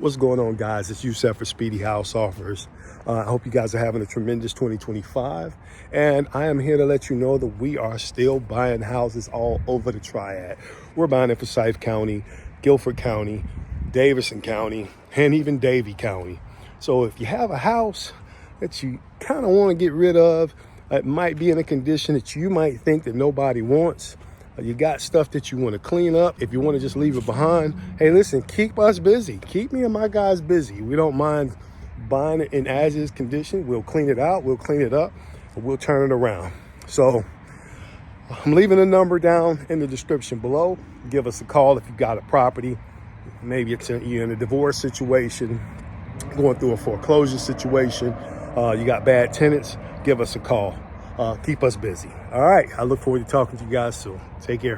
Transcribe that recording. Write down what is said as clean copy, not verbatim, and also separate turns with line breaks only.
What's going on, guys? It's Yusef for Speedy House Offers. I hope you guys are having a tremendous 2025. And I am here to let you know that we are still buying houses all over the Triad. We're buying in Forsyth County, Guilford County, Davidson County, and even Davie County. So if you have a house that you kind of want to get rid of, it might be in a condition that you might think that nobody wants, you got stuff that you want to clean up, if you want to just leave it behind, hey, listen, keep us busy. Keep me and my guys busy. We don't mind buying it in as-is condition. We'll clean it out, we'll clean it up, and we'll turn it around. So I'm leaving a number down in the description below. Give us a call if you've got a property. Maybe you're in a divorce situation, going through a foreclosure situation, you got bad tenants, give us a call. Keep us busy. All right. I look forward to talking to you guys soon. Take care.